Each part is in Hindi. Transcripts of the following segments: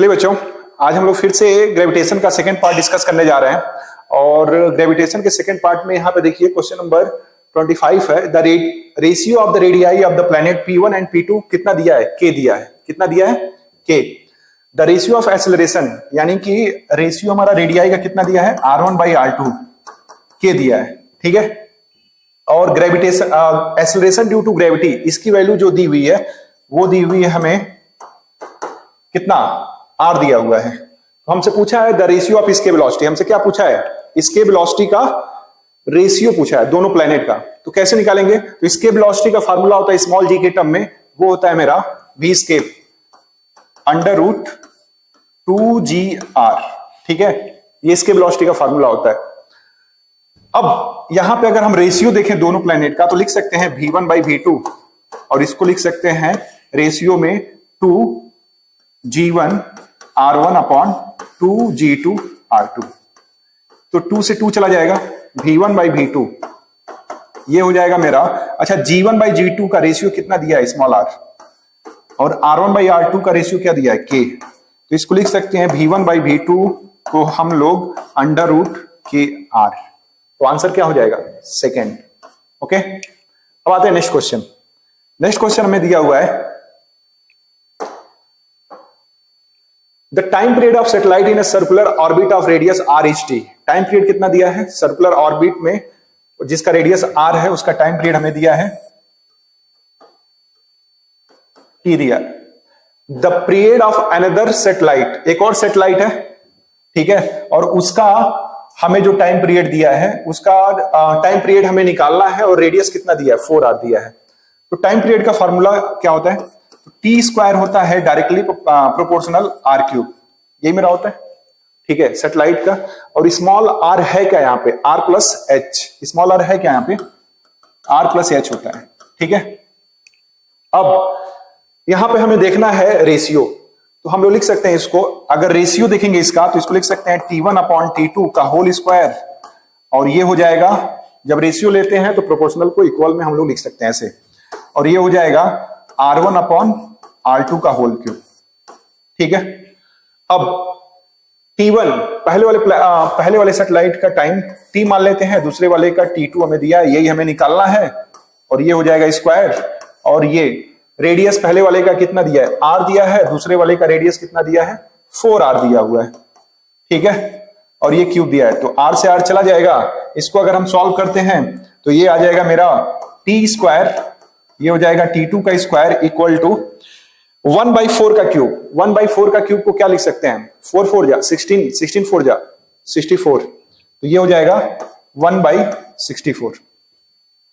चलिए बच्चों, आज हम लोग फिर से ग्रेविटेशन का सेकंड पार्ट डिस्कस करने जा रहे हैं। और ग्रेविटेशन के सेकंड पार्ट में यहाँ पे देखिए क्वेश्चन नंबर 25 है। The ratio of the radii of the planet P1 and P2 कितना दिया है? K दिया है। कितना दिया है? K। The ratio of acceleration, यानी कि रेशियो हमारा रेडियाई का कितना दिया है? R1/R2 K दिया है। ठीक है। और gravitation acceleration due to gravity, इसकी वैल्यू जो दी हुई है वो दी हुई है हमें कितना? R दिया हुआ है। तो हमसे पूछा है द रेशियो ऑफ इसके वेलोसिटी। हमसे क्या पूछा है? इसके वेलोसिटी का रेशियो पूछा है दोनों प्लेनेट का। तो कैसे निकालेंगे? तो इसके वेलोसिटी का फार्मूला होता है स्मॉल जी के टर्म में, वो होता है मेरा v स्केप √2gr। ठीक है, ये इसके वेलोसिटी का फार्मूला होता है। अब यहां पे अगर हम रेशियो देखें दोनों प्लेनेट का तो लिख सकते हैं v1/v2 और इसको लिख सकते हैं रेशियो में 2g1r1/2g2r2। तो 2 से 2 चला जाएगा, v1/v2 ये हो जाएगा मेरा। अच्छा, g1/g2 का रेशियो कितना दिया है? Small r। और r1/r2 का रेशियो क्या दिया है? k। तो इसको लिख सकते हैं v1/v2 को हम लोग √kr। तो आंसर क्या हो जाएगा? सेकेंड। ओके, अब आते हैं नेक्स्ट क्वेश्चन। नेक्स्ट क्वेश्चन हमें दिया हुआ है the time period of satellite in a circular orbit of radius r is t। Time period कितना दिया है? सर्कुलर ऑर्बिट में जिसका रेडियस r है उसका टाइम पीरियड हमें दिया है t दिया। The period of another satellite, एक और सैटेलाइट है, ठीक है, और उसका हमें जो टाइम पीरियड दिया है उसका टाइम पीरियड हमें निकालना है और रेडियस कितना दिया है? 4r दिया है। तो टाइम पीरियड का फॉर्मूला क्या होता है? तो टी स्क्वायर होता है डायरेक्टली प्रोपोर्शनल r³। यही मेरा होता है, ठीक है, सैटेलाइट का। और स्मॉल r है क्या यहाँ पे? r+h। स्मॉल r है क्या यहाँ पे? r+h होता है। ठीक है। अब यहां पे हमें देखना है रेशियो, तो हम लोग लिख सकते हैं इसको, अगर रेशियो देखेंगे इसका तो इसको लिख सकते हैं T1/T2 का होल स्क्वायर। और ये हो जाएगा, जब रेशियो लेते हैं तो प्रोपोर्शनल को इक्वल में हम लोग लिख सकते हैं ऐसे, और ये हो जाएगा R1/R2 का होल क्यूब। ठीक है। अब T1 पहले वाले सैटेलाइट का टाइम T मान लेते हैं, दूसरे वाले का T2 हमें दिया है, यही हमें निकालना है। और ये हो जाएगा स्क्वायर। और ये रेडियस पहले वाले का कितना दिया है? R दिया है, दूसरे वाले का रेडियस कितना दिया है? 4r दिया हुआ है। ठीक है। और ये क्यूब दिया है, तो r से r चला जाएगा। इसको अगर हम सॉल्व करते हैं तो ये आ जाएगा मेरा t स्क्वायर, ये हो जाएगा T2 का स्क्वायर इक्वल टू 1/4 का क्यूब। 1/4 का क्यूब को क्या लिख सकते हैं? 4 4 जा 16, 16 4 जा 64। तो ये हो जाएगा 1/64।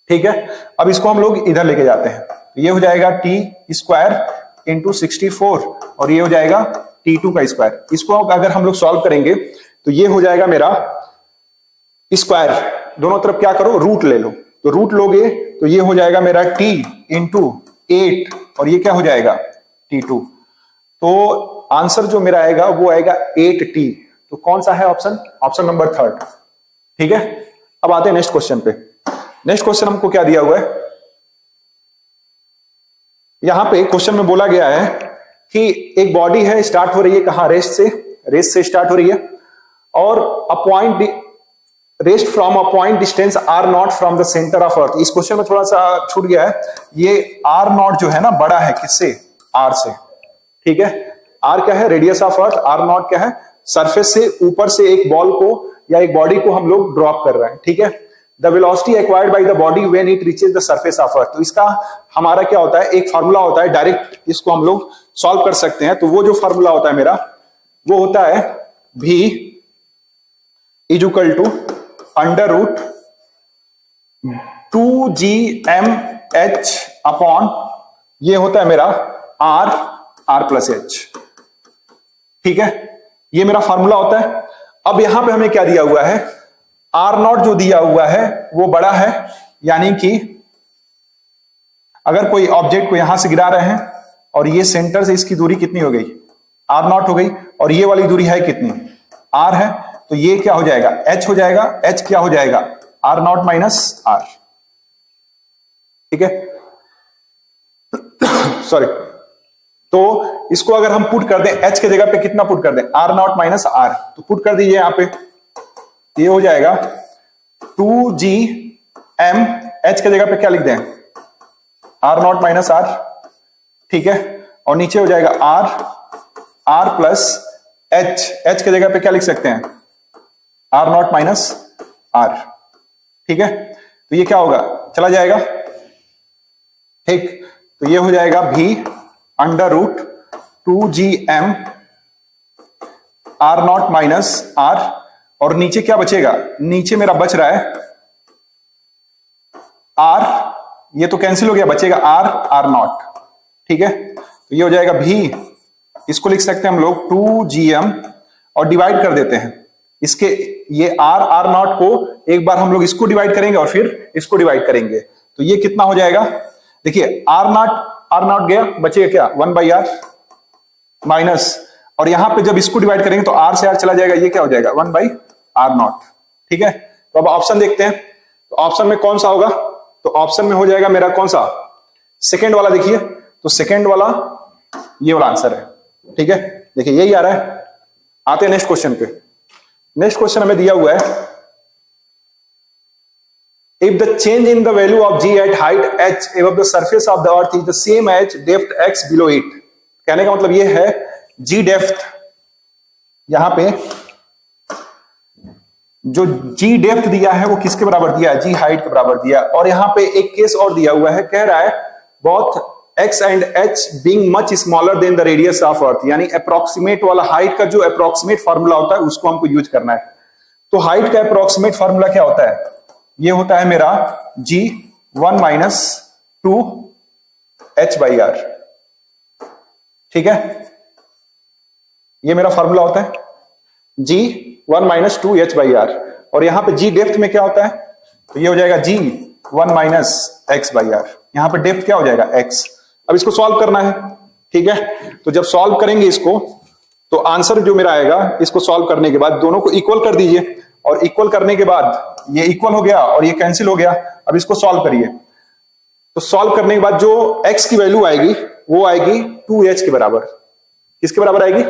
ठीक है। अब इसको हम लोग इधर लेके जाते हैं, तो ये हो जाएगा t स्क्वायर इंटू 64 और ये हो जाएगा T2 का स्क्वायर। इसको अगर हम लोग सॉल्व करेंगे तो ये हो जाएगा मेरा स्क्वायर, दोनों तरफ क्या करो? रूट ले लो। तो रूट लोगे तो ये हो जाएगा मेरा t इंटू 8 और ये क्या हो जाएगा? T2। तो आंसर जो मेरा आएगा वो आएगा 8t। तो कौन सा है ऑप्शन? Option number 3। ठीक है। अब आते हैं नेक्स्ट क्वेश्चन पे। नेक्स्ट क्वेश्चन हमको क्या दिया हुआ है? यहां पे क्वेश्चन में बोला गया है कि एक बॉडी है, स्टार्ट हो रही है कहां? रेस्ट से स्टार्ट हो रही है, और rest from a point distance r0 from the centre of earth. इस क्वेश्चन में थोड़ा सा छूट गया है, ये r0 जो है ना बड़ा है किससे? r से। ठीक है। r क्या है? Radius of earth. r0 क्या है? सरफेस से ऊपर से एक बॉल को या एक बॉडी को हम लोग ड्रॉप कर रहे हैं। ठीक है। The velocity acquired by the body when it reaches the surface of earth. तो इसका हमारा क्या होता है? एक फार्मूला होता है, डायरेक्ट इसको हम लोग सॉल्व कर सकते हैं। तो वो जो फार्मूला होता है मेरा वो होता है v equal to √2gmh upon ये होता है मेरा r+h। ठीक है, ये मेरा फार्मूला होता है। अब यहां पे हमें क्या दिया हुआ है? R0 जो दिया हुआ है वो बड़ा है, यानी कि अगर कोई ऑब्जेक्ट को यहां से गिरा रहे हैं और ये सेंटर से इसकी दूरी कितनी हो गई? R0 हो गई, और ये वाली दूरी है कितनी? R है। तो ये क्या हो जाएगा? H हो जाएगा। H क्या हो जाएगा? R0 minus R। ठीक है, सॉरी। तो इसको अगर हम पुट कर दें h के जगह पे कितना पुट कर दें, r नॉट माइनस r, तो पुट कर दीजिए यहां पे, ये हो जाएगा 2gm, h के जगह पे क्या लिख दें, r नॉट माइनस r, ठीक है, और नीचे हो जाएगा r प्लस h के जगह पे क्या लिख सकते हैं, r नॉट माइनस r, ठीक है, तो ये क्या होगा, चला जाएगा, ठीक, तो ये हो जाएगा v under root 2gm r not minus r, और नीचे क्या बचेगा, नीचे मेरा बच रहा है r, ये तो कैंसिल हो गया, बचेगा r नॉट, ठीक है, तो ये हो जाएगा v, इसको लिख सकते हैं हम लोग 2gm और डिवाइड कर देते हैं इसके, ये r नॉट को एक बार हम लोग इसको डिवाइड करेंगे और फिर इसको डिवाइड करेंगे, तो ये कितना हो जाएगा, देखिए r नॉट गया, बचेगा क्या 1/r माइनस, और यहां पे जब इसको डिवाइड करेंगे तो r से r चला जाएगा, ये क्या हो जाएगा 1/r नॉट, ठीक है। तो अब ऑप्शन देखते हैं, तो ऑप्शन में कौन सा होगा, तो ऑप्शन में हो जाएगा मेरा कौन सा, सेकेंड वाला, देखिए तो सेकेंड वाला ये वाला आंसर है, ठीक है, देखिए यही आ रहा है। आते हैं नेक्स्ट क्वेश्चन पे। नेक्स्ट क्वेश्चन हमें दिया हुआ है, if the change in the value of g at height h above the surface of the earth is the same as depth x below it, कहने का मतलब ये है g डेप्थ, यहां पे जो g डेप्थ दिया है वो किसके बराबर दिया है, g हाइट के बराबर दिया, और यहां पे एक केस और दिया हुआ है, कह रहा है both x and h being much smaller than the radius of earth, यानी अप्रोक्सीमेट वाला हाइट का जो अप्रोक्सीमेट फार्मूला होता है उसको हमको यूज करना है। तो हाइट का अप्रोक्सीमेट फार्मूला क्या होता है, ये होता है मेरा g 1 माइनस 2 h/r, ठीक है, ये मेरा फार्मूला होता है g 1 माइनस 2 h/r, और यहां पे g डेप्थ में क्या होता है, तो ये हो जाएगा g 1 माइनस x/r, यहां पे डेप्थ क्या हो जाएगा x। अब इसको सॉल्व करना है, ठीक है, तो जब सॉल्व करेंगे इसको तो आंसर जो मेरा आएगा, इसको सॉल्व करने के बाद दोनों को इक्वल कर दीजिए, और इक्वल करने के बाद ये इक्वल हो गया और ये कैंसिल हो गया। अब इसको सॉल्व करिए, तो सॉल्व करने के बाद जो x की वैल्यू आएगी वो आएगी 2h के बराबर, किसके बराबर आएगी,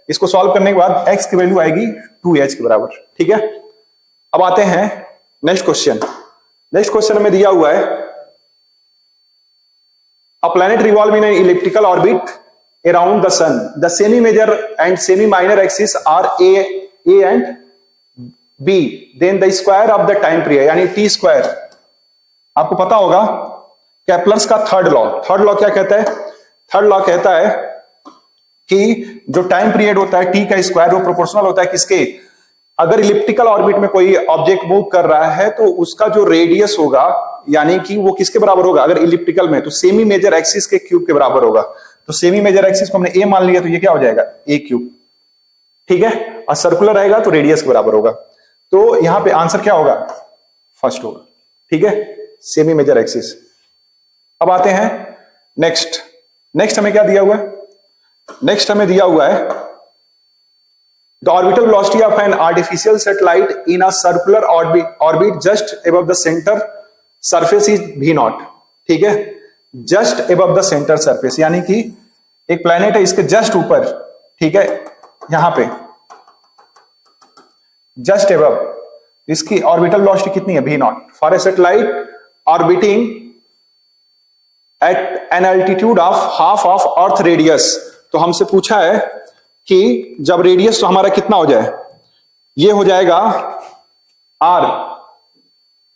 इसको सॉल्व करने के बाद x की वैल्यू आएगी 2h के बराबर, ठीक है। अब आते हैं नेक्स्ट क्वेश्चन। नेक्स्ट क्वेश्चन में दिया हुआ है, a planet revolve in an elliptical orbit around the sun, the semi major and semi minor axis are a and b, then the square of the time period यानी t स्क्वायर। आपको पता होगा केपलर्स का थर्ड लॉ क्या कहता है, थर्ड लॉ कहता है कि जो टाइम पीरियड होता है t का स्क्वायर वो प्रोपोर्शनल होता है किसके, अगर इलिप्टिकल ऑर्बिट में कोई ऑब्जेक्ट मूव कर रहा है तो उसका जो रेडियस होगा यानी कि वो किसके बराबर होगा, अगर इलिप्टिकल में तो सेमी मेजर एक्सिस के क्यूब के बराबर होगा। तो सेमी मेजर एक्सिस को हमने a मान लिया, तो ये क्या हो जाएगा a क्यूब, ठीक है, और सर्कुलर रहेगा तो रेडियस के बराबर होगा, तो यहां पे आंसर क्या होगा, फर्स्ट होगा, ठीक है, सेमी मेजर एक्सिस। अब आते हैं नेक्स्ट हमें क्या दिया हुआ है, नेक्स्ट हमें दिया हुआ है the orbital velocity of an artificial satellite in a circular orbit just above the centre surface is v0, ठीक है, just above the centre surface, यानी कि एक प्लेनेट है इसके जस्ट ऊपर, ठीक है, यहां पे जस्ट अबव, इसकी ऑर्बिटल वेलोसिटी कितनी है v0 for a satellite orbiting at an altitude of half of earth radius. तो हमसे पूछा है कि जब रेडियस तो हमारा कितना हो जाए, ये हो जाएगा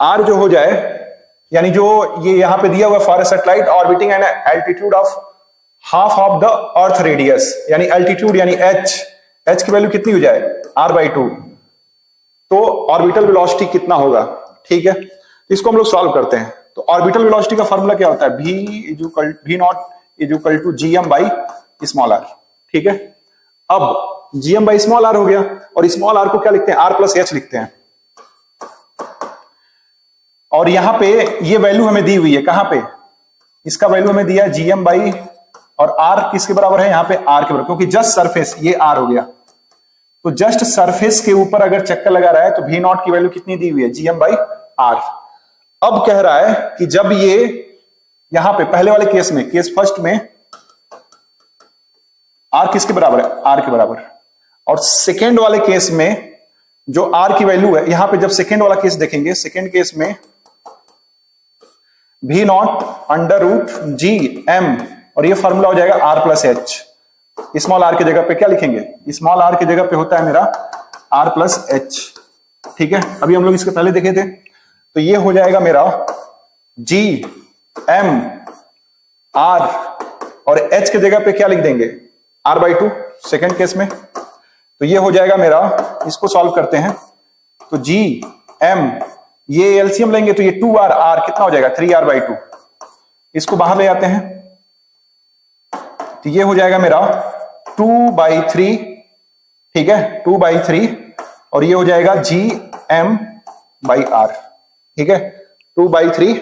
r जो हो जाए, यानी जो ये यहां पे दिया हुआ for a satellite orbiting N altitude of half of the earth radius, यानी एल्टीट्यूड यानी h की वैल्यू कितनी हो जाए r/2, तो ऑर्बिटल वेलोसिटी कितना होगा, ठीक है, इसको हम लोग सॉल्व करते हैं। तो ऑर्बिटल वेलोसिटी का फॉर्मूला क्या होता है, v0 = gm/r, ठीक है। अब gm/r हो गया, और स्मॉल r को क्या लिखते हैं, r+h लिखते हैं, और यहां पे ये वैल्यू हमें दी हुई है, कहां पे, इसका वैल्यू हमें दिया है gm और r किसके बराबर है, यहां पे r के बराबर, क्योंकि जस्ट सरफेस ये r हो गया, तो जस्ट सरफेस के ऊपर अगर चक्कर लगा रहा है तो v0 की वैल्यू कितनी दी हुई है, gm/r। अब कह रहा है कि जब ये यहां पे पहले वाले केस में, केस फर्स्ट में आर किसके बराबर है, आर के बराबर। और सेकेंड वाले केस में जो आर की वैल्यू है, यहां पे जब सेकेंड वाला केस देखेंगे, सेकेंड केस में V not under root G M, और ये फॉर्मूला हो जाएगा R plus H. Small R की जगह पे क्या लिखेंगे, स्मॉल आर की जगह पे होता है मेरा आर प्लस एच। ठीक है, अभी हम लोग इसके पहले देखे थे, तो ये हो जाएगा मेरा जी एम आर, और एच की जगह पे क्या लिख देंगे, R by two second case में। तो ये हो जाएगा मेरा, इसको सॉल्व करते हैं, तो जी एम, ये एलसीएम लेंगे तो ये 2r, r कितना हो जाएगा 3r बाई 2, इसको बाहर ले आते हैं, तो ये हो जाएगा मेरा 2/3, ठीक है 2/3, और ये हो जाएगा gm बाई आर, ठीक है 2/3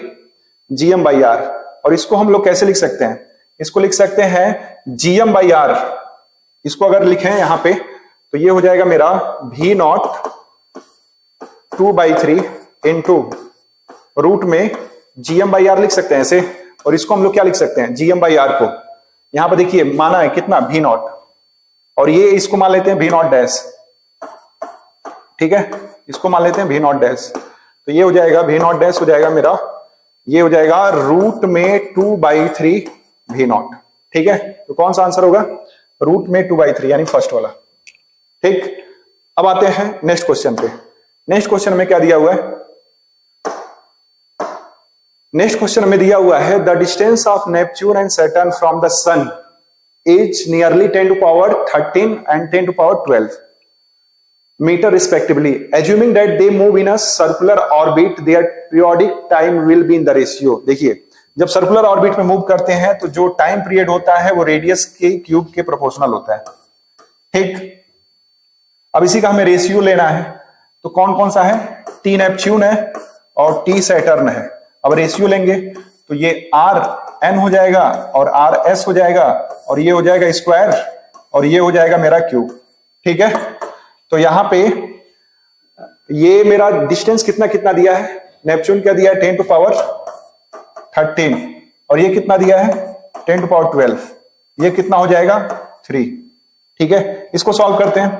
gm बाई आर। और इसको हम लोग कैसे लिख सकते हैं, इसको लिख सकते हैं gm बाई आर, इसको अगर लिखें यहां पे तो ये हो जाएगा मेरा v नॉट 2/3 इंटू रूट में gm बाई आर लिख सकते हैं ऐसे, और इसको हम लोग क्या लिख सकते हैं gm बाई आर को, यहां पर देखिए माना है कितना v नॉट, और ये इसको मान लेते हैं v नॉट डैश, ठीक है इसको मान लेते हैं v नॉट डैश, तो ये हो जाएगा v नॉट डैश हो जाएगा मेरा, ये हो जाएगा रूट में 2/3 v नॉट, ठीक है। तो कौन सा आंसर होगा, रूट में 2/3 यानी फर्स्ट वाला, ठीक। अब आते हैं नेक्स्ट क्वेश्चन पे। नेक्स्ट क्वेश्चन में क्या दिया हुआ है, नेक्स्ट क्वेश्चन में दिया हुआ है the distance of Neptune and Saturn from the sun is nearly 10 to the power 13 and 10 to the power 12 meter respectively, assuming that they move in a circular orbit, their periodic time will be in the ratio। देखिए जब सर्कुलर ऑर्बिट में मूव करते हैं तो जो टाइम पीरियड होता है वो रेडियस के क्यूब के प्रोपोर्शनल होता है, ठीक। अब इसी का हमें रेशियो लेना है, तो कौन कौन सा है, टी नेपच्यून है और टी सैटर्न है। अब रेशियो लेंगे तो ये आर एन हो जाएगा और आर एस हो जाएगा, और ये हो जाएगा स्क्वायर, और ये हो जाएगा मेरा क्यूब, ठीक है। तो यहां पे ये मेरा डिस्टेंस कितना कितना दिया है, नेपच्यून क्या दिया है 10 to the power 13, और ये कितना दिया है 10 to the power 12, ये कितना हो जाएगा 3, ठीक है। इसको सॉल्व करते हैं,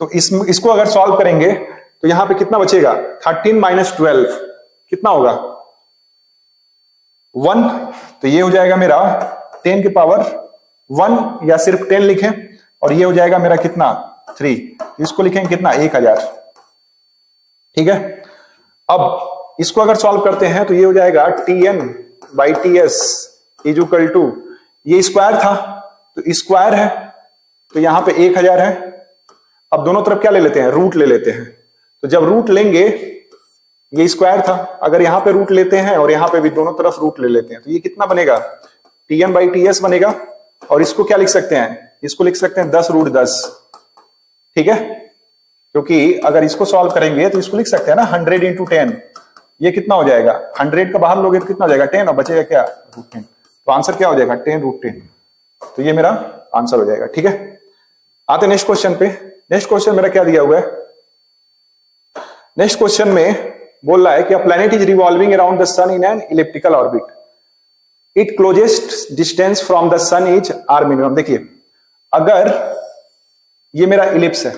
तो इसको अगर सॉल्व करेंगे तो यहां पे कितना बचेगा, 13 माइनस 12 कितना होगा 1, तो ये हो जाएगा मेरा 10 की पावर 1, या सिर्फ 10 लिखें, और ये हो जाएगा मेरा कितना 3, इसको लिखेंगे कितना 1000, ठीक है। अब इसको अगर सॉल्व करते हैं तो ये हो जाएगा Tn by Ts is equal to, ये स्क्वायर था तो स्क्वायर है, तो यहां पे 1000 है। अब दोनों तरफ क्या ले लेते हैं, रूट ले लेते हैं, तो जब रूट लेंगे, ये स्क्वायर था, अगर यहां पे रूट लेते हैं और यहां पे भी दोनों तरफ रूट ले लेते हैं, तो ये कितना बनेगा Tn बाई Ts बनेगा, और इसको क्या लिख सकते हैं, इसको लिख सकते हैं 10 रूट 10, ठीक है, क्योंकि अगर इसको सॉल्व करेंगे तो इसको लिख सकते हैं ना 100 इंटू 10, ये कितना हो जाएगा 100 का बाहर लोगे तो कितना हो जाएगा 10, और बचेगा क्या रूट 10, तो आंसर क्या हो जाएगा 10 रूट 10, तो ये मेरा आंसर हो जाएगा, ठीक है। आते नेक्स्ट क्वेश्चन पे। नेक्स्ट क्वेश्चन मेरा क्या दिया हुआ है, नेक्स्ट क्वेश्चन में बोल रहा है कि a planet is revolving around the sun in an elliptical orbit, it closest distance from the sun is R minimum. देखिए अगर ये मेरा इलिप्स है,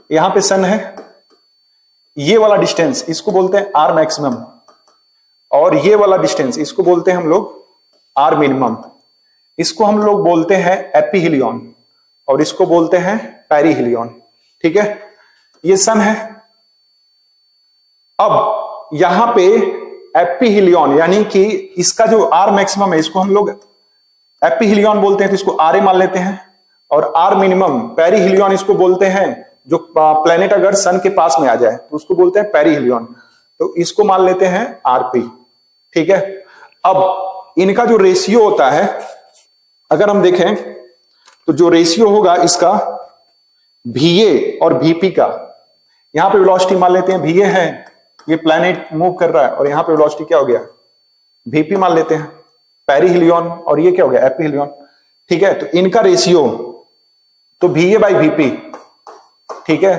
यहां पे सन है, ये वाला डिस्टेंस इसको बोलते हैं आर मैक्सिमम, और ये वाला डिस्टेंस इसको बोलते हैं हम लोग आर मिनिमम, इसको हम लोग बोलते हैं एपीहिलियन, और इसको बोलते हैं पेरिहिलियन, ठीक है। ये सन है, अब यहां पे एपीहिलियन यानी कि इसका जो आर मैक्सिमम है इसको हम लोग एपीहिलियन बोलते हैं, तो इसको आर ए मान लेते हैं, और आर मिनिमम पेरिहिलियन इसको बोलते हैं, जो प्लेनेट अगर सन के पास में आ जाए तो उसको बोलते हैं पेरिहिलियन, तो इसको मान लेते हैं आरपी, ठीक है। अब इनका जो रेशियो होता है, अगर हम देखें तो जो रेशियो होगा इसका VA और VP का, यहां पे वेलोसिटी मान लेते हैं VA है, ये प्लैनेट मूव कर रहा है, और यहां पे वेलोसिटी क्या हो गया VP मान लेते हैं, पेरिहिलियन, और ये क्या हो गया एपीहिलियन, ठीक है। तो इनका रेशियो तो VA बाई VP, ठीक है।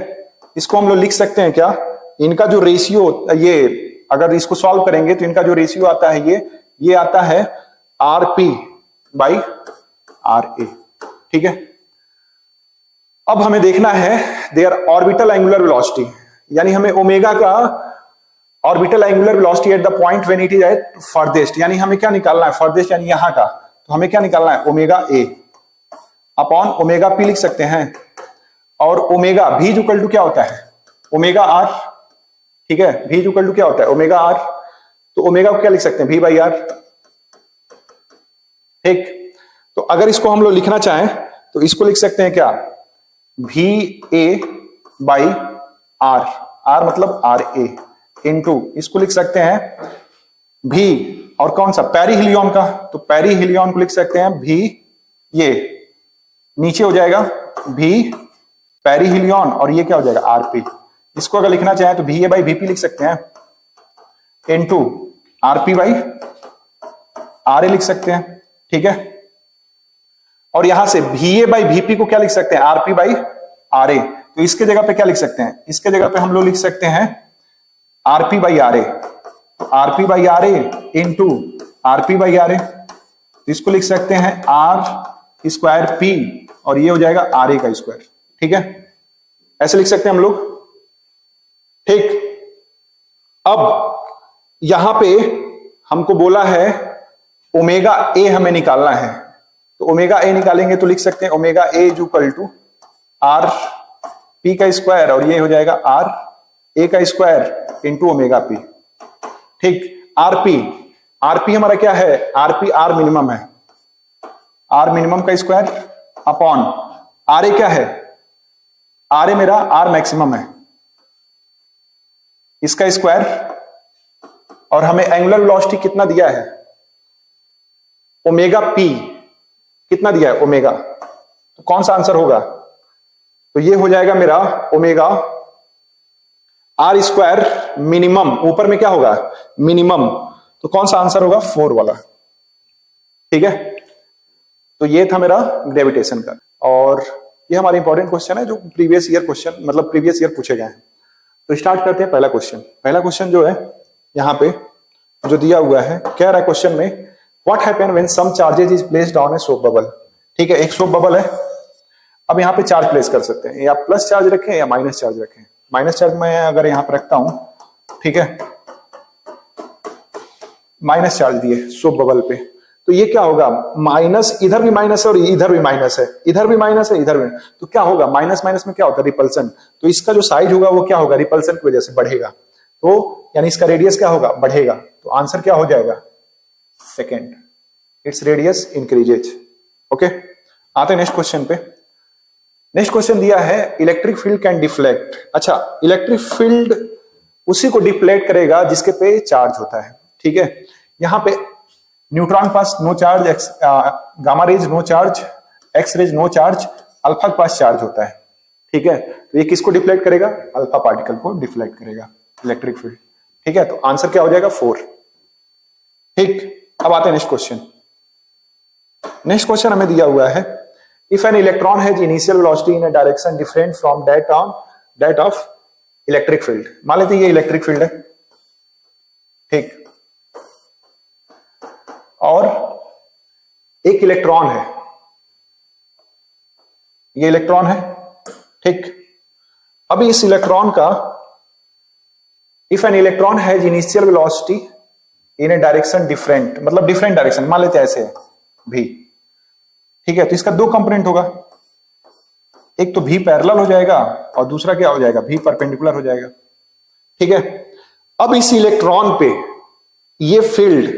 इसको हम लोग लिख सकते हैं क्या, इनका जो रेशियो, ये अगर इसको सॉल्व करेंगे तो इनका जो रेशियो आता है ये आता है RP बाई RA, ठीक है। अब हमें देखना है देयर ऑर्बिटल एंगुलर वेलोसिटी, यानी हमें ओमेगा का orbital angular velocity at the point when it is at farthest, यानी हमें क्या निकालना है, फर्देस्ट यानी यहां का, तो हमें क्या निकालना है, omega A upon omega P लिख सकते हैं। और ओमेगा भी इक्वल टू क्या होता है, ओमेगा आर, ठीक है, भी इक्वल टू क्या होता है, ओमेगा आर, तो ओमेगा को क्या लिख सकते हैं, वी बाई आर, ठीक। तो अगर इसको हम लोग लिखना चाहें तो इसको लिख सकते हैं क्या, V A by R, R मतलब आर ए इंटू, इसको लिख सकते हैं भी, और कौन सा, पेरीहिलियन का, तो पेरीहिलियन को लिख सकते हैं भी, ये नीचे हो जाएगा भी पेरीहिलियन, और ये क्या हो जाएगा आरपी। इसको अगर लिखना चाहें तो वी ए बाई वीपी लिख सकते हैं इंटू आरपी बाई आर ए लिख सकते हैं, ठीक है। और यहां से वी ए बाई वीपी को क्या लिख सकते हैं, आरपी बाई आर ए, तो इसके जगह पे क्या लिख सकते हैं, इसके जगह पे हम लोग लिख सकते हैं RP by R A, RP by R A into RP by R A, तो इसको लिख सकते हैं आर स्क्वायर पी, और ये हो जाएगा आर ए का स्क्वायर, ठीक है, ऐसे लिख सकते हैं हम लोग, ठीक। अब यहां पे हमको बोला है ओमेगा ए हमें निकालना है, तो ओमेगा ए निकालेंगे तो लिख सकते हैं omega A is equal to R P का स्क्वायर, और ये हो जाएगा आर ए का स्क्वायर इंटू ओमेगा पी, ठीक। आरपी, आरपी हमारा क्या है, आरपी आर मिनिमम है, आर मिनिमम का स्क्वायर अपॉन आर ए क्या है, आर ए मेरा आर मैक्सिमम है, इसका स्क्वायर, और हमें एंगुलर वेलोसिटी कितना दिया है, ओमेगा पी कितना दिया है, ओमेगा, तो कौन सा आंसर होगा, तो ये हो जाएगा मेरा ओमेगा आर स्क्वायर मिनिमम, ऊपर में क्या होगा मिनिमम, तो कौन सा आंसर होगा 4 वाला, ठीक है। तो ये था मेरा ग्रेविटेशन का, और ये हमारा इंपॉर्टेंट क्वेश्चन है जो प्रीवियस ईयर क्वेश्चन, मतलब प्रीवियस ईयर पूछे गए हैं। तो स्टार्ट करते हैं पहला क्वेश्चन। पहला क्वेश्चन जो है यहां पे जो दिया हुआ है, कह रहा है क्वेश्चन में what happen when some charges is placed on a soap bubble, ठीक है, एक सोप बबल है। अब यहां पे चार्ज प्लेस कर सकते हैं, या प्लस चार्ज रखें या माइनस चार्ज रखें। माइनस चार्ज मैं अगर यहां पर रखता हूं, ठीक है, माइनस चार्ज दिए सोप बबल पे, तो ये क्या होगा, माइनस, इधर भी माइनस है और इधर भी माइनस है, इधर भी माइनस है इधर भी, तो क्या होगा, माइनस माइनस में क्या होता है, रिपल्सन, तो इसका जो साइज होगा वो क्या होगा, रिपल्सन की वजह से बढ़ेगा, तो यानी इसका रेडियस क्या होगा, बढ़ेगा, तो आंसर क्या हो जाएगा, second, its radius increases. Okay, आते हैं नेक्स्ट क्वेश्चन पे। नेक्स्ट क्वेश्चन दिया है इलेक्ट्रिक फील्ड कैन डिफ्लेक्ट। अच्छा, इलेक्ट्रिक फील्ड उसी को डिफ्लेक्ट करेगा जिसके पे चार्ज होता है, ठीक है। यहां पे न्यूट्रॉन पास no charge, gamma rays no charge, x rays no charge, alpha के पास चार्ज होता है, ठीक है। तो ये किसको डिफ्लेक्ट करेगा, अल्फा पार्टिकल को डिफ्लेक्ट करेगा इलेक्ट्रिक फील्ड, ठीक है। तो आंसर क्या हो जाएगा 4, ठीक। अब आते हैं नेक्स्ट क्वेश्चन। नेक्स्ट क्वेश्चन हमें दिया हुआ है if an electron has initial velocity in a direction different from that of electric field. मान लेते हैं ये इलेक्ट्रिक फील्ड है, ठीक, और एक इलेक्ट्रॉन है, ये इलेक्ट्रॉन है, ठीक। अभी इस इलेक्ट्रॉन का if an electron has initial velocity in A direction different, मतलब डिफरेंट डायरेक्शन, मान लेते हैं ऐसे है भी, ठीक है। तो इसका 2 कंपोनेंट होगा, एक तो भी पैरेलल हो जाएगा और दूसरा क्या हो जाएगा, भी परपेंडिकुलर हो जाएगा, ठीक है। अब इस इलेक्ट्रॉन पे ये फील्ड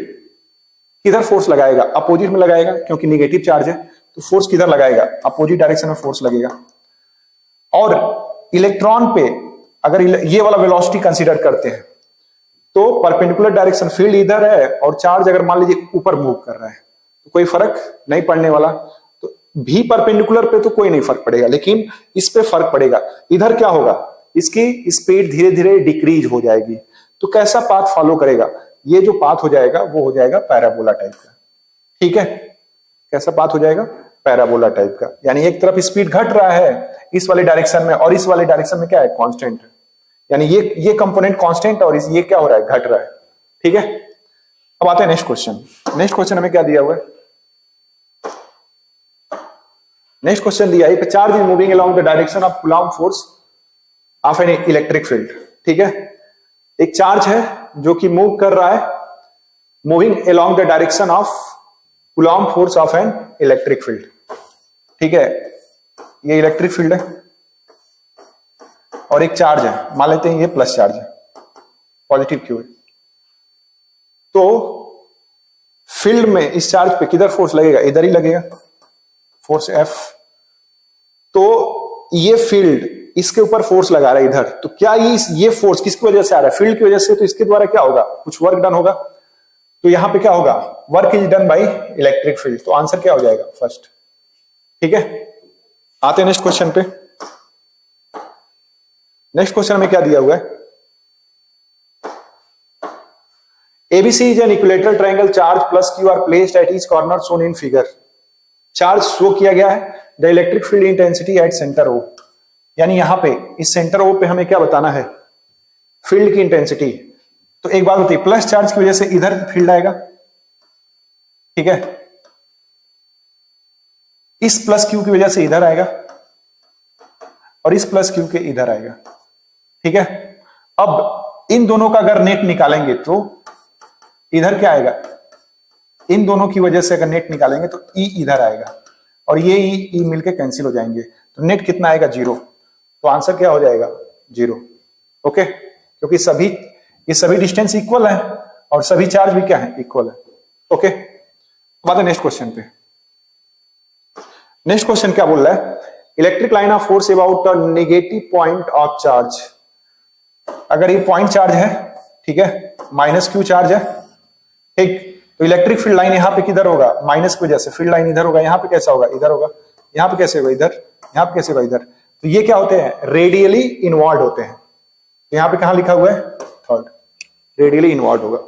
किधर फोर्स लगाएगा, अपोजिट में लगाएगा, क्योंकि निगेटिव चार्ज है, तो फोर्स किधर लगाएगा, अपोजिट डायरेक्शन में फोर्स लगेगा। और इलेक्ट्रॉन पे अगर ये वाला वेलोसिटी कंसीडर करते हैं तो परपेंडिकुलर डायरेक्शन, फील्ड इधर है और चार्ज अगर मान लीजिए ऊपर मूव कर रहा है तो कोई फर्क नहीं पड़ने वाला, तो भी परपेंडिकुलर पे तो कोई नहीं फर्क पड़ेगा, लेकिन इस पे फर्क पड़ेगा। इधर क्या होगा, इसकी स्पीड धीरे धीरे डिक्रीज हो जाएगी, तो कैसा पाथ फॉलो करेगा, ये जो पाथ हो जाएगा वो हो जाएगा पैराबोला टाइप का, ठीक है। कैसा पाथ हो जाएगा, पैराबोला टाइप का, यानी एक तरफ स्पीड घट रहा है इस वाले डायरेक्शन में और इस वाले डायरेक्शन में क्या है, कांस्टेंट है, यानी ये कंपोनेंट कांस्टेंट और ये क्या हो रहा है, घट रहा है, ठीक है। अब आते हैं नेक्स्ट क्वेश्चन। नेक्स्ट क्वेश्चन हमें क्या दिया हुआ है, नेक्स्ट क्वेश्चन दिया है, charge is moving along the direction of coulomb force of an electric field. ठीक है, एक चार्ज है जो कि मूव कर रहा है, moving along the direction of coulomb force of an electric field. ठीक है, ये इलेक्ट्रिक फील्ड है और एक चार्ज है, मान लेते हैं ये प्लस चार्ज है, पॉजिटिव क्यू है। तो फील्ड में इस चार्ज पे किधर फोर्स लगेगा, इधर ही लगेगा, फोर्स एफ। तो ये फील्ड इसके ऊपर फोर्स लगा रहा है इधर, तो क्या ये फोर्स किसकी वजह से आ रहा है, फील्ड की वजह से। तो इसके द्वारा क्या होगा, कुछ वर्क डन होगा। तो यहां पे क्या होगा, work is done by electric field. तो आंसर क्या हो जाएगा, फर्स्ट। ठीक है, आते हैं नेक्स्ट क्वेश्चन पे। नेक्स्ट क्वेश्चन में क्या दिया हुआ है, ABC is an equilateral triangle, charge plus Q are placed at each corner shown in figure. Charge show किया गया है, the electric field intensity at centre O, यानी यहां पे इस सेंटर O पे हमें क्या बताना है, फील्ड की इंटेंसिटी। तो एक बात होती है, प्लस चार्ज की वजह से इधर फील्ड आएगा। ठीक है, इस प्लस क्यू की वजह से इधर आएगा और इस प्लस क्यू के इधर आएगा। ठीक है, अब इन दोनों का अगर नेट निकालेंगे तो इधर क्या आएगा, इन दोनों की वजह से अगर नेट निकालेंगे तो ई इधर आएगा और ये ई मिलके कैंसिल हो जाएंगे। तो नेट कितना आएगा, 0। तो आंसर क्या हो जाएगा, 0। ओके, क्योंकि ये सभी डिस्टेंस इक्वल है और सभी चार्ज भी क्या है, इक्वल है। ओके, बात है नेक्स्ट क्वेश्चन पे। नेक्स्ट क्वेश्चन क्या बोल रहा है, electric line of force about a negative point of charge. अगर ये पॉइंट चार्ज है, ठीक है, माइनस क्यू चार्ज है, ठीक, तो इलेक्ट्रिक फील्ड लाइन यहां पे किधर होगा, माइनस की वजह से फील्ड लाइन इधर होगा, यहां पे कैसा होगा, इधर होगा, यहां पे कैसे होगा, इधर, यहां पे कैसे होगा, इधर। तो ये क्या होते हैं, रेडियली इनवर्ड होते हैं। तो यहां पे कहां लिखा हुआ है, थर्ड, रेडियली इनवर्ड होगा।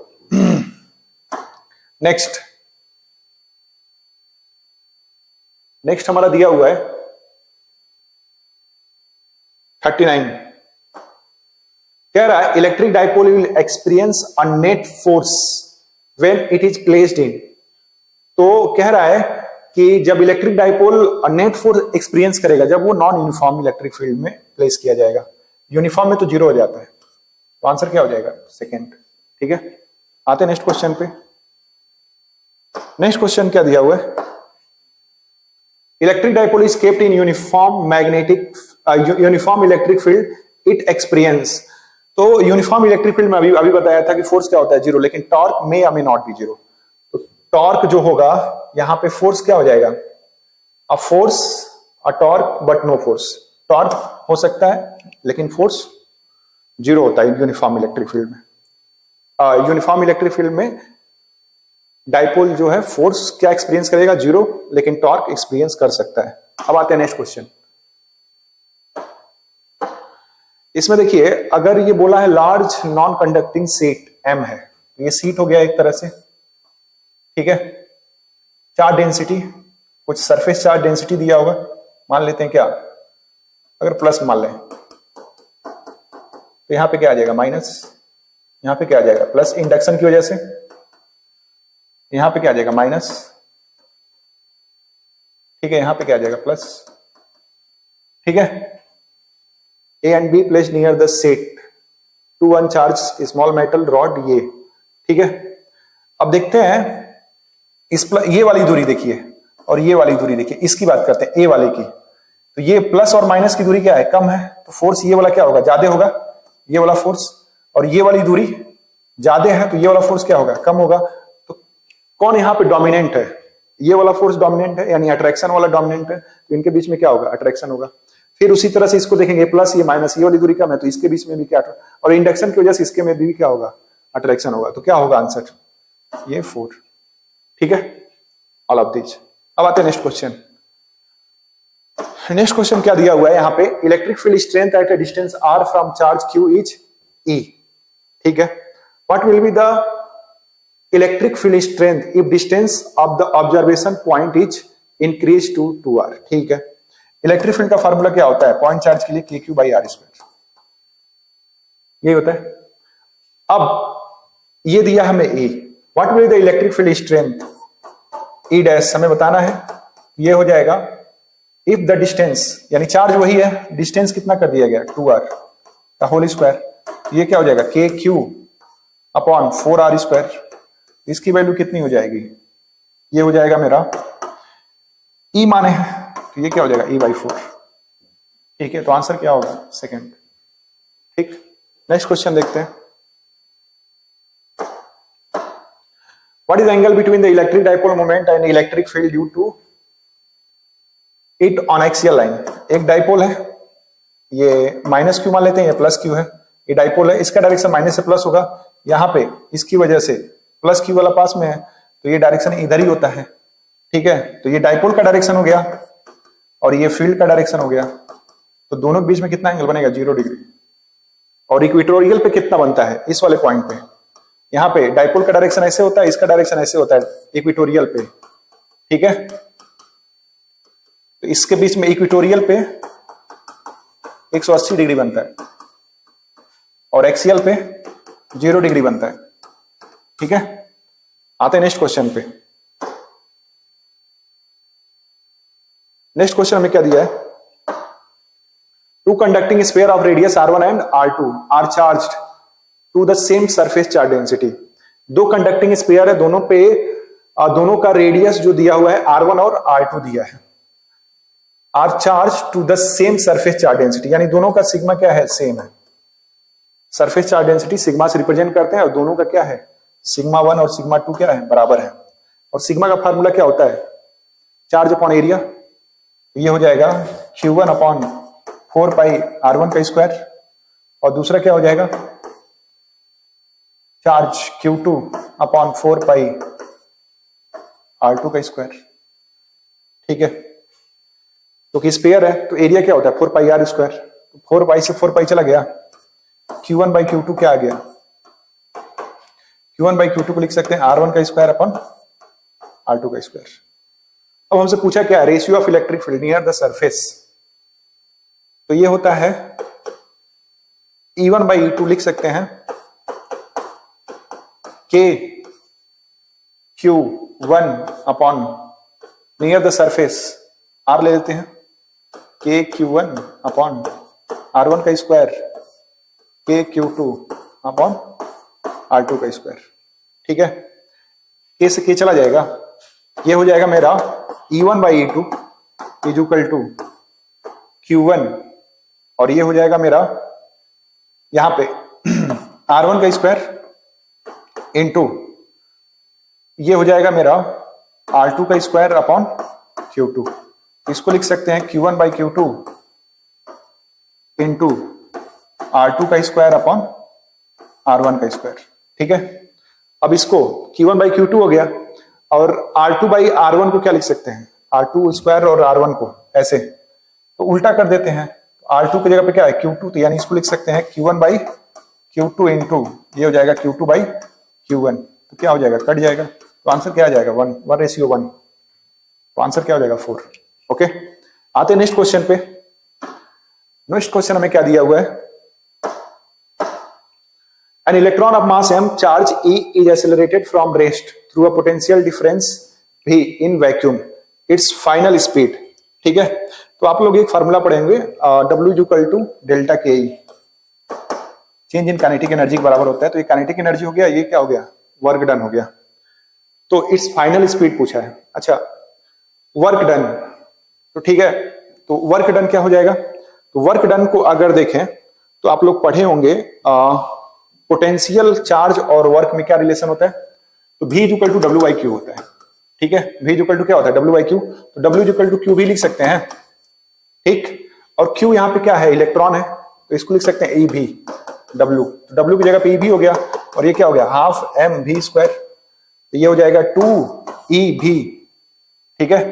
नेक्स्ट हमारा दिया हुआ है 39, कह रहा है electric dipole will experience a net force when it is placed in. तो कह रहा है कि जब electric dipole net force experience करेगा जब वो नॉन यूनिफॉर्म इलेक्ट्रिक फील्ड में प्लेस किया जाएगा। यूनिफॉर्म में तो 0 हो जाता है। तो आंसर क्या हो जाएगा, सेकेंड। ठीक है, आते हैं नेक्स्ट क्वेश्चन पे। नेक्स्ट क्वेश्चन क्या दिया हुआ है, electric dipole is kept in uniform electric field it experience. तो यूनिफॉर्म इलेक्ट्रिक फील्ड में अभी बताया था कि फोर्स क्या होता है, 0, लेकिन टॉर्क मे या मे नॉट बी 0। तो टॉर्क जो होगा यहां पे फोर्स क्या हो जाएगा, a force, a torque but no force. Torque हो सकता है लेकिन फोर्स 0 होता है यूनिफॉर्म इलेक्ट्रिक फील्ड में। यूनिफॉर्म इलेक्ट्रिक फील्ड में डाइपोल जो है फोर्स क्या एक्सपीरियंस करेगा, 0, लेकिन टॉर्क एक्सपीरियंस कर सकता है। अब आते हैं नेक्स्ट क्वेश्चन। इसमें देखिए, अगर ये बोला है large non conducting seat M है, तो ये सीट हो गया एक तरह से। ठीक है, चार्ज डेंसिटी, कुछ सरफेस चार्ज डेंसिटी दिया होगा, मान लेते हैं क्या, अगर प्लस मान लें तो यहां पे क्या आ जाएगा, माइनस, यहां पे क्या आ जाएगा, प्लस। इंडक्शन की वजह से यहां पे क्या आ जाएगा, माइनस। ठीक है, यहां पे क्या आ जाएगा, प्लस। ठीक है, A and B placed near the seat to one charge small metal rod, ये। ठीक है, अब देखते हैं ये वाली दूरी देखिए और ये वाली दूरी देखिए, इसकी बात करते हैं, A वाले की। तो ये प्लस और माइनस की दूरी क्या है, कम है, तो फोर्स ये वाला क्या होगा, ज्यादा होगा, ये वाला फोर्स। और ये वाली दूरी ज्यादा है तो ये वाला फोर्स क्या होगा, कम होगा। तो कौन यहां पे डोमिनेंट है, ये वाला फोर्स डोमिनेंट है, यानी अट्रैक्शन वाला डोमिनेंट है। तो इनके बीच में क्या होगा, अट्रैक्शन होगा। फिर उसी तरह से इसको देखेंगे, प्लस ये माइनस, ये वाली दूरी कम है तो इसके बीच में भी क्या, और इंडक्शन की वजह से इसके में भी क्या होगा, अट्रैक्शन होगा। तो क्या होगा आंसर, ये 4। ठीक है, ऑल ऑफ दिस। अब आते हैं नेक्स्ट क्वेश्चन। नेक्स्ट क्वेश्चन क्या दिया हुआ है यहाँ पे, electric field strength at a distance r from charge q is E। ठीक है, what will be the electric field strength if distance of the observation point is increase to 2r। ठीक है, इलेक्ट्रिक फील्ड का फार्मूला क्या होता है, पॉइंट चार्ज के लिए KQ/r², यही होता है। अब ये दिया हमें E, what will the electric field strength E dash, हमें बताना है। ये हो जाएगा इफ द डिस्टेंस, यानी चार्ज वही है, डिस्टेंस कितना कर दिया गया 2r का होल स्क्वायर, ये क्या हो जाएगा के क्यू अपॉन 4r स्क्वायर। इसकी वैल्यू कितनी हो जाएगी, ये हो जाएगा मेरा E माने है, तो ये क्या हो जाएगा E/4। ठीक है, तो आंसर क्या होगा सेकंड। ठीक, नेक्स्ट क्वेश्चन देखते हैं। What is angle between the electric dipole moment and electric field due to it on axial line. एक डाइपोल है, ये माइनस क्यू मान लेते हैं, ये प्लस क्यू है, ये डाइपोल है, इसका डायरेक्शन माइनस से प्लस होगा, यहाँ पे इसकी वजह से प्लस क्यू वाला पास में है, तो ये डायरेक्शन इधर ही होता है। ठीक है, तो ये डाइपोल का डायरेक्शन हो गया और ये फील्ड का डायरेक्शन हो गया, तो दोनों के बीच में कितना एंगल बनेगा 0 डिग्री। और इक्वेटोरियल पे कितना बनता है, इस वाले पॉइंट पे, यहाँ पे डाइपोल का डायरेक्शन ऐसे होता है, इसका डायरेक्शन ऐसे होता है इक्वेटोरियल पे। ठीक है, तो इसके बीच में इक्वेटोरियल पे 180 डिग्री बनता है और एक्सियल पे 0 डिग्री बनता है। ठीक है, आते हैं नेक्स्ट क्वेश्चन पे। नेक्स्ट क्वेश्चन हमें क्या दिया है, two conducting sphere of radius r1 and r2 are charged to the same surface charge density. दो कंडक्टिंग स्फीयर है, दोनों पे दोनों का रेडियस जो दिया हुआ है r1 और r2 दिया है, are charge to the same surface charge density, यानी दोनों का सिग्मा क्या है, सेम है। सरफेस चार्ज डेंसिटी सिग्मा से रिप्रेजेंट करते हैं और दोनों का क्या है, सिग्मा 1 और सिग्मा 2 क्या है, बराबर है। और सिग्मा का फार्मूला क्या होता है, चार्ज अपॉन एरिया, ये हो जाएगा Q1 अपॉन 4 पाई R1 का स्क्वायर, और दूसरा क्या हो जाएगा चार्ज Q2 अपॉन 4 पाई R2 का स्क्वायर। ठीक है, तो कि स्पेयर है तो एरिया क्या होता है 4 पाई R स्क्वायर, 4 पाई से 4 पाई चला गया, Q1 बाई Q2 क्या आ गया, Q1 बाई Q2 को लिख सकते हैं R1 का स्क्वायर अपन R2 का स्क्वायर। अब हमसे पूछा क्या, ratio of electric field near the surface, तो ये होता है E1 बाई E2 लिख सकते हैं K Q1 upon near the surface R ले लेते हैं, K Q1 अपॉन R1 का square K Q2 upon R2 का स्क्वायर। ठीक है, K से K चला जाएगा, ये हो जाएगा मेरा E1 by E2 is equal to Q1, और ये हो जाएगा मेरा यहां पे R1 का स्क्वायर इंटू ये हो जाएगा मेरा R2 का स्क्वायर अपॉन Q2। इसको लिख सकते हैं Q1 by Q2 into R2 का स्क्वायर अपॉन R1 का स्क्वायर। ठीक है, अब इसको Q1 बाई Q2 हो गया, और R2 बाई R1 को क्या लिख सकते हैं, R2 स्क्वायर और R1 को ऐसे, तो उल्टा कर देते हैं, R2 की जगह पे क्या है Q2, तो यानी इसको लिख सकते हैं Q1 बाई Q2 इंटू ये हो जाएगा Q2 बाई Q1, तो क्या हो जाएगा कट जाएगा, तो आंसर क्या आ जाएगा 1:1, तो आंसर क्या हो जाएगा 4। ओके, आते हैं नेक्स्ट क्वेश्चन पे। नेक्स्ट क्वेश्चन हमें क्या दिया हुआ है, an electron of mass m charge E is accelerated from rest through a potential difference V in vacuum its final speed। ठीक है, तो आप लोग एक फार्मूला पढ़ेंगे W इक्वल टू डेल्टा के ई, चेंज इन काइनेटिक एनर्जी के बराबर होता है, तो ये काइनेटिक एनर्जी हो गया, ये क्या हो गया वर्क डन हो गया, तो इट्स फाइनल स्पीड पूछा है। अच्छा, वर्क डन, तो ठीक है, तो वर्क डन क्या हो जाएगा, तो वर्क डन को अगर देखें तो आप लोग पढ़े होंगे पोटेंशियल चार्ज और वर्क में क्या रिलेशन होता है, तो V equal to W by Q होता है। ठीक है, V इक्वल टू क्या होता है W बाई क्यू, तो W इक्वल टू क्यू भी लिख सकते हैं। ठीक, और Q यहाँ पे क्या है इलेक्ट्रॉन है, तो इसको लिख सकते हैं E V W, तो W की जगह पे E V हो गया, और ये क्या हो गया हाफ M V स्क्वायर, तो ये हो जाएगा 2 E V। ठीक है,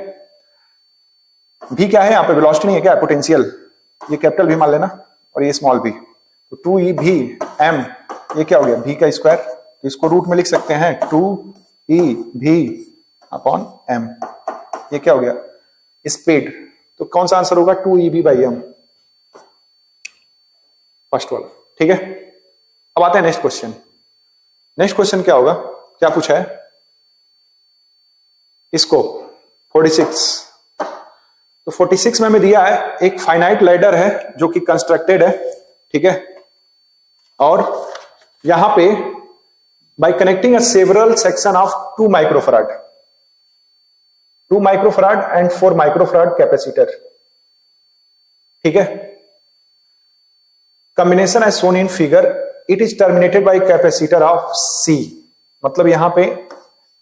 V क्या है यहाँ पे वेलोसिटी नहीं है क्या, पोटेंशियल, ये कैपिटल V मान लेना और ये स्मॉल v, तो 2E V M, ये क्या हो गया V का स्क्वायर, तो इसको रूट में लिख सकते हैं 2E V अपॉन M, ये क्या हो गया स्पीड, तो कौन सा आंसर होगा 2E V by M, first वाला। ठीक है, अब आते हैं नेक्स्ट क्वेश्चन। नेक्स्ट क्वेश्चन क्या होगा, क्या पूछा है इसको 46, तो 46 में हमें दिया है एक फाइनाइट लैडर है जो कि कंस्ट्रक्टेड है, ठीक है, और यहां पे by connecting a several section of 2 microfarad and 4 microfarad capacitor, ठीक है, combination as shown in figure, it is terminated by capacitor of C, मतलब यहां पे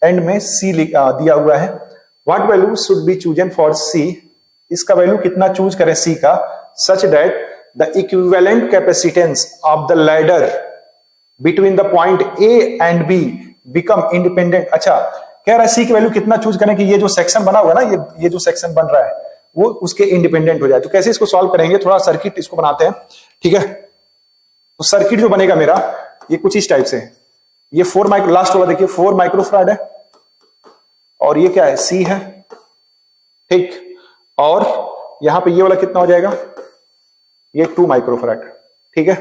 एंड में C दिया हुआ है। What value should be chosen for C, इसका वैल्यू कितना चूज करें C का, such that the equivalent capacitance of the ladder between the point A and B become independent. अच्छा, कह रहा है C की वैल्यू कितना चूज करें कि ये जो सेक्शन बना हुआ है ना, ये जो सेक्शन बन रहा है वो उसके इंडिपेंडेंट हो जाए। तो कैसे इसको सॉल्व करेंगे, थोड़ा सर्किट इसको बनाते हैं, ठीक है। तो सर्किट जो बनेगा मेरा ये कुछ इस टाइप से, ये 4 माइक्रो लास्ट होगा, देखिए 4 माइक्रोफराड है और ये क्या है C है, ठीक, और यहां पे ये वाला कितना हो जाएगा, ये 2 माइक्रोफराड, ठीक है,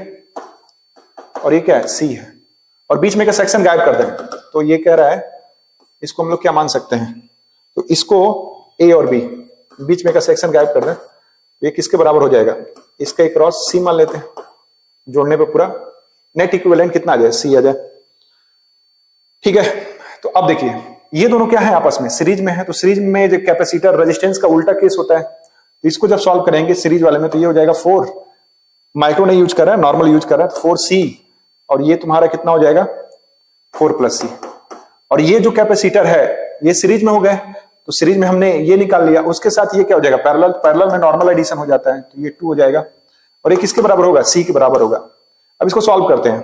और ये क्या है C है, और बीच में का सेक्शन गायब कर देंगे। तो ये कह रहा है इसको हम लोग क्या मान सकते हैं, तो इसको A और B बीच में का सेक्शन गायब कर दें, ये किसके बराबर हो जाएगा, इसका एक क्रॉस C मान लेते हैं, जोड़ने पे पूरा नेट इक्विवेलेंट कितना आ जाए, C आ जाए, ठीक है। तो अब देखिए ये दोनों क्या है, आपस में सीरीज में है, तो सीरीज में जो कैपेसिटर रेजिस्टेंस का उल्टा केस होता है, तो इसको जब सॉल्व करेंगे सीरीज वाले में तो ये हो जाएगा 4 माइक्रो नहीं यूज कर रहा है, नॉर्मल यूज कर रहा है, 4C, और ये तुम्हारा कितना हो जाएगा 4+C, और ये जो कैपेसिटर है ये सीरीज में हो गए, तो सीरीज में हमने ये निकाल लिया, उसके साथ ये क्या हो जाएगा पैरेलल में नॉर्मल एडिशन हो जाता है, तो ये 2 हो जाएगा, और ये किसके बराबर होगा, C के बराबर होगा। अब इसको सॉल्व करते हैं,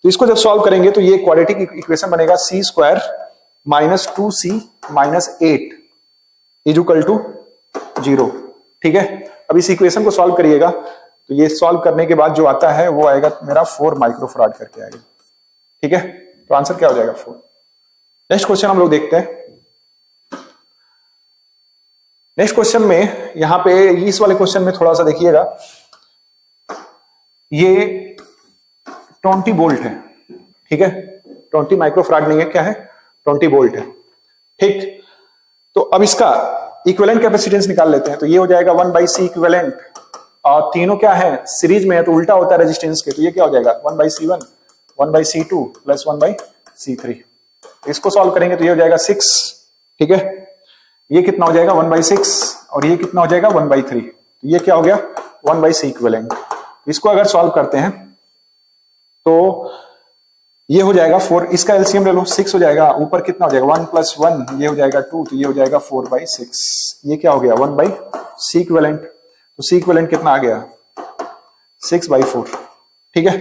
तो इसको जब सॉल्व करेंगे तो ये क्वाड्रेटिक इक्वेशन बनेगा C² - 2C - 8 = 0, ठीक है। अब इस इक्वेशन को सॉल्व करिएगा तो ये सॉल्व करने के बाद जो आता है वो आएगा मेरा 4 माइक्रोफराड करके आएगा, ठीक है। तो आंसर क्या हो जाएगा 4। नेक्स्ट क्वेश्चन हम लोग देखते हैं। नेक्स्ट क्वेश्चन में यहां पे इस वाले क्वेश्चन में थोड़ा सा देखिएगा, ये 20 वोल्ट है, ठीक है, 20 माइक्रोफराड नहीं है, क्या है 20 वोल्ट है, ठीक। तो अब इसका इक्विवेलेंट कैपेसिटेंस निकाल लेते हैं, तो ये हो जाएगा 1/C इक्विवेलेंट, और तीनों क्या है सीरीज में है तो उल्टा होता है रेजिस्टेंस के, तो ये क्या हो जाएगा 1/C1 1/C2 + 1/C3। इसको सॉल्व करेंगे तो ये हो जाएगा 6, ठीक है, ये कितना हो जाएगा 1/6, और ये कितना हो जाएगा 1/3, तो ये क्या हो गया 1/C इक्विवेलेंट। इसको अगर सॉल्व करते हैं तो ये हो जाएगा 4, इसका एलसीएम ले लो 6 हो जाएगा, ऊपर कितना हो जाएगा 1 + 1, ये हो जाएगा 2, तो ये हो जाएगा 4/6, ये क्या हो गया 1/C इक्विवेलेंट। तो C इक्विवेलेंट कितना आ गया 6/4, ठीक है।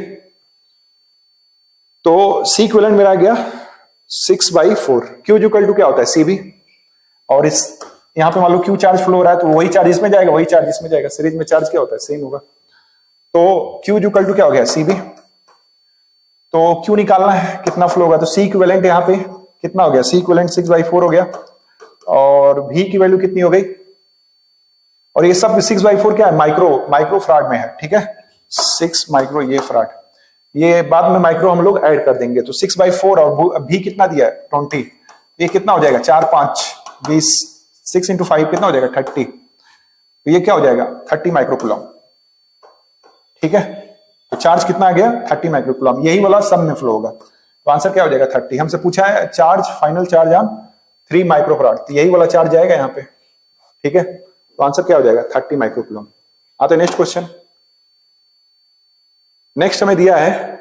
तो C इक्विवेलेंट मेरा आ गया 6/4। Q = क्या होता है CB, और इस यहां पे मान लो Q चार्ज फ्लो हो रहा है तो वही चार्ज इसमें जाएगा, वही चार्ज इसमें जाएगा, सीरीज में चार्ज क्या होता है सेम होगा। तो Q = क्या हो गया CB, तो Q निकालना है कितना फ्लो होगा, तो C इक्विवेलेंट यहाँ पे कितना हो गया, C इक्विवेलेंट 6/4 हो गया, और V की वैल्यू कितनी हो गई, और ये सब 6/4 क्या है माइक्रोफराड में है, ठीक है, 6 माइक्रो ये फराड, ये बाद में माइक्रो हम लोग ऐड कर देंगे। तो 6/4 और V कितना दिया है 20, ये कितना हो जाएगा 4 5 20, 6 × 5 कितना हो जाएगा 30, तो ये क्या हो जाएगा 30 माइक्रोकूलम, ठीक है। तो चार्ज कितना आ गया 30 माइक्रोकूलम, यही वाला सब में फ्लो होगा, तो आंसर क्या हो जाएगा 30। हमसे पूछा है charge final charge on 3 microfarad, तो यही वाला चार्ज जाएगा यहाँ पे, ठीक है। तो आंसर क्या हो जाएगा 30 माइक्रोकूलम। आते नेक्स्ट क्वेश्चन। नेक्स्ट हमें दिया है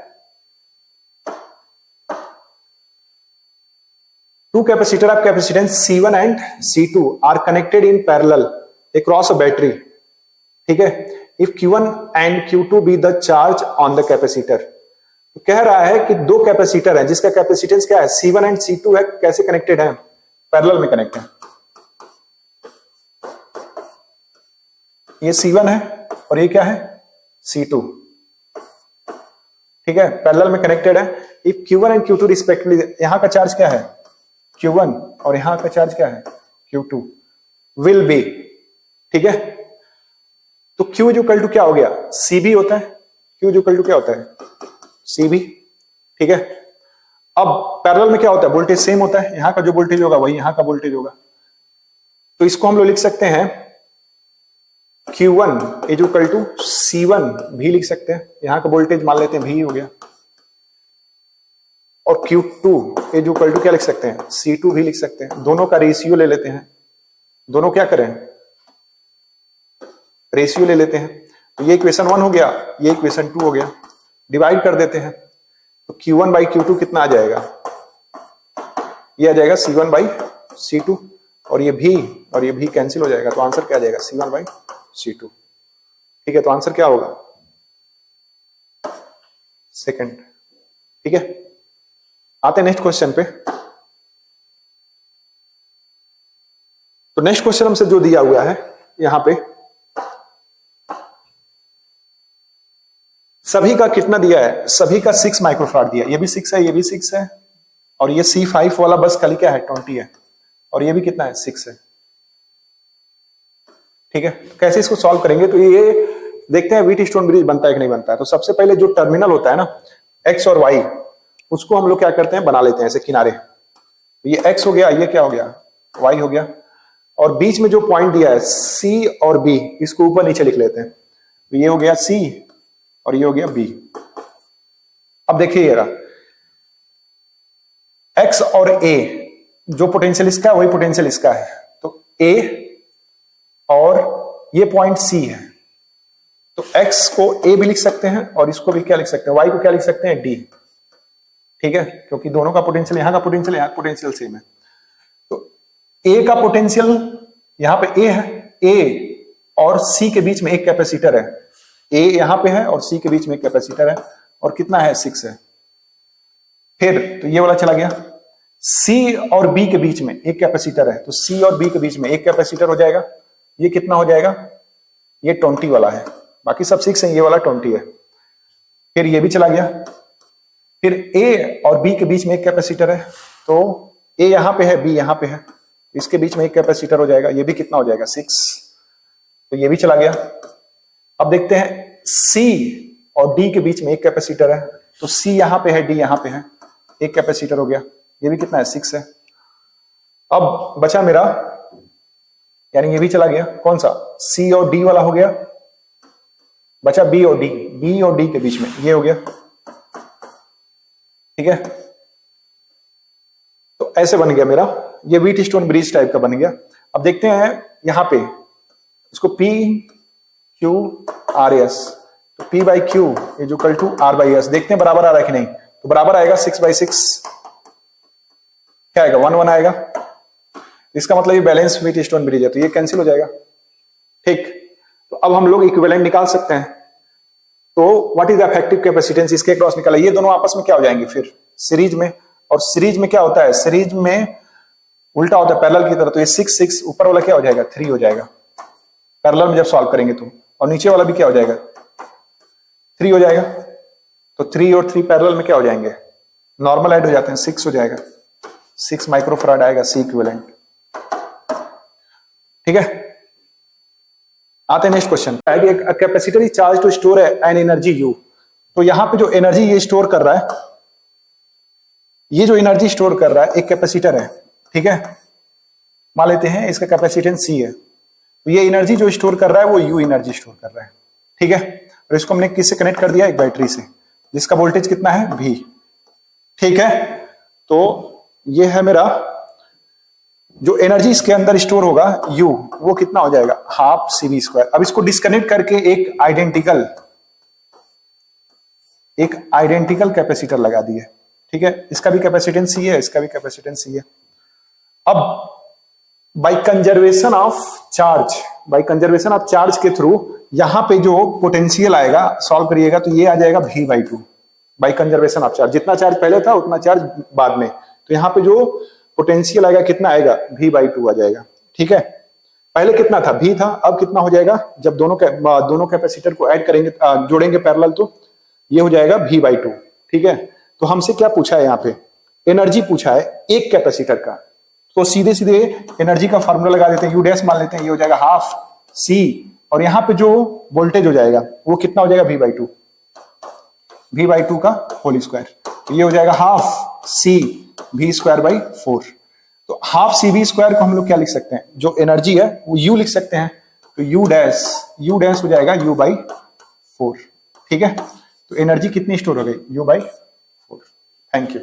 2 capacitor of capacitance C1 and C2 are connected in parallel across a battery, ठीक है। If Q1 and Q2 be the charge on the capacitor, तो कह रहा है कि 2 कैपेसिटर है जिसका कैपेसिटेंस क्या है C1 एंड C2 है, कैसे कनेक्टेड है पैरेलल में कनेक्ट है, ये C1 है और ये क्या है C2, ठीक है, पैरेलल में कनेक्टेड है। If Q1 and Q2 respectively, यहां का चार्ज क्या है Q1 और यहां का चार्ज क्या है Q2 विल बी, ठीक है। तो Q = क्या हो गया CB होता है, Q = क्या होता है CB, ठीक है। अब पैरेलल में क्या होता है वोल्टेज सेम होता है, यहां का जो वोल्टेज होगा वही यहां का वोल्टेज होगा, तो इसको हम लोग लिख सकते हैं Q1 is equal to C1 भी लिख सकते हैं, यहां का वोल्टेज मान लेते हैं V हो गया, और Q2 इज इक्वल टू क्या लिख सकते हैं, C2 भी लिख सकते हैं। दोनों का रेशियो ले लेते हैं, दोनों क्या करें, रेशियो ले लेते हैं। तो ये इक्वेशन 1 हो गया, ये इक्वेशन 2 हो गया, डिवाइड कर देते हैं। तो Q1 बाई Q2 कितना आ जाएगा, ये आ जाएगा C1 बाई C2, और ये भी कैंसिल हो जाएगा। तो आंसर क्या आ जाएगा, C1 बाई C2। ठीक है, तो आंसर क्या होगा, सेकंड। ठीक है, आते हैं नेक्स्ट क्वेश्चन पे। तो नेक्स्ट क्वेश्चन हमसे जो दिया हुआ है यहां पे, सभी का कितना दिया है, सभी का 6 माइक्रोफारड दिया, ये भी 6 है, ये भी 6 है, और ये C5 वाला बस खाली क्या है, 20 है, और ये भी कितना है, 6 है। ठीक है, कैसे इसको सॉल्व करेंगे, तो ये देखते हैं व्हीटस्टोन ब्रिज बनता है कि नहीं बनता है। तो सबसे पहले जो टर्मिनल होता है ना, एक्स और वाई, उसको हम लोग क्या करते हैं, बना लेते हैं ऐसे किनारे। तो ये एक्स हो गया, ये क्या हो गया, वाई हो गया, और बीच में जो पॉइंट दिया है सी और बी, इसको ऊपर नीचे लिख लेते हैं। तो ये हो गया सी और ये हो गया बी। अब देखिए ये रहा एक्स और ए, जो पोटेंशियल इसका है वही पोटेंशियल इसका है। तो ए और ये पॉइंट सी है, तो एक्स को ए भी लिख सकते हैं और इसको भी क्या लिख सकते हैं, वाई को क्या लिख सकते हैं, डी। ठीक है, क्योंकि दोनों का पोटेंशियल, यहां का पोटेंशियल यहां पोटेंशियल सेम है। तो ए का पोटेंशियल यहां पे ए है, ए और सी के बीच में एक कैपेसिटर है, ए यहां पे है और सी के बीच में एक कैपेसिटर है, और कितना है, 6 है। फिर तो ये वाला चला गया, सी और बी के बीच में एक कैपेसिटर है, तो सी और बी के बीच में एक कैपेसिटर हो जाएगा, ये कितना हो जाएगा, ये 20 वाला है, बाकी सब 6 है, ये वाला 20 है। फिर ये भी चला गया, फिर ए और बी के बीच में एक कैपेसिटर है, तो ए यहां पे है, बी यहां पे है, इसके बीच में एक कैपेसिटर हो जाएगा, ये भी कितना हो जाएगा, 6। तो ये भी चला गया। अब देखते हैं सी और डी के बीच में एक कैपेसिटर है, तो सी यहां पे है, डी यहां पे है, एक कैपेसिटर हो गया, ये भी कितना है, 6 है। अब बचा मेरा, यानी ये भी चला गया, कौन सा, सी और डी वाला हो गया, बचा बी और डी, बी और डी के बीच में ये हो गया। ठीक है, तो ऐसे बन गया मेरा, ये व्हीटस्टोन ब्रिज टाइप का बन गया। अब देखते हैं यहां पे इसको P Q R S, तो P by Q is equal to R by S, देखते हैं बराबर आ रहा है कि नहीं। तो बराबर आएगा 6/6, क्या आएगा, 1/1 आएगा। इसका मतलब ये बैलेंस व्हीटस्टोन ब्रिज है, तो ये कैंसिल हो जाएगा। ठीक, तो अब हम लोग इक्विवेलेंट निकाल सकते हैं। तो what is the effective capacitance, इसके क्रॉस निकाला, ये दोनों आपस में क्या हो जाएंगे फिर सीरीज में, और सीरीज में क्या होता है, सीरीज में उल्टा होता है पैरेलल की तरह। तो ये 6 ऊपर वाला क्या हो जाएगा, 3 हो जाएगा पैरेलल में जब सॉल्व करेंगे तो, और नीचे वाला भी क्या हो जाएगा, 3 हो जाएगा। तो 3 और 3 पैरेलल में क्या हो जाएंगे, नॉर्मल ऐड हो जाते हैं, 6 हो जाएगा, 6 माइक्रोफैराड आएगा सी इक्विवेलेंट। ठीक है, आते हैं next question. Capacitor is charge to store an energy U, तो यहां पे जो एनर्जी ये स्टोर कर रहा है, ये जो एनर्जी स्टोर कर रहा है एक कैपेसिटर है। ठीक है, मान लेते हैं इसका कैपेसिटेंस सी है, तो ये एनर्जी जो स्टोर कर रहा है वो यू एनर्जी स्टोर कर रहा है। ठीक है, और इसको हमने किससे कनेक्ट कर दिया, एक बैटरी से, जिसका वोल्टेज कितना है, V। ठीक है, तो ये है मेरा जो एनर्जी इसके अंदर स्टोर होगा U, वो कितना हो जाएगा, हाफ CV²। अब इसको डिस्कनेक्ट करके एक आइडेंटिकल कैपेसिटर लगा दिए। ठीक है, इसका भी कैपेसिटेंस C है, इसका भी कैपेसिटेंस C है। अब बाय कंजर्वेशन ऑफ चार्ज के थ्रू यहां पे जो पोटेंशियल आएगा, सॉल्व करिएगा तो ये आ जाएगा V/2 by conservation of charge. जितना चार्ज पहले था उतना चार्ज बाद में, तो यहां पे जो पोटेंशियल आएगा कितना आएगा, V/2 आ जाएगा। ठीक है, पहले कितना था, V था, अब कितना हो जाएगा, जब दोनों कैपेसिटर को ऐड करेंगे, जोड़ेंगे पैरेलल, तो ये हो जाएगा V/2। ठीक है, तो हमसे क्या पूछा है, यहाँ पे एनर्जी पूछा है एक कैपेसिटर का, तो सीधे सीधे एनर्जी का फार्मूला लगा देते हैं, U डैश मान लेते हैं, ये हो जाएगा हाफ C, और यहाँ पे जो वोल्टेज हो जाएगा वो कितना हो जाएगा, V/2 का होल स्क्वायर, तो ये हो जाएगा हाफ C V²/4। तो हाफ CV² को हम लोग क्या लिख सकते हैं, जो एनर्जी है वो U लिख सकते हैं, तो यू डैश हो जाएगा U/4। ठीक है, तो एनर्जी कितनी स्टोर हो गई? U/4। Thank you.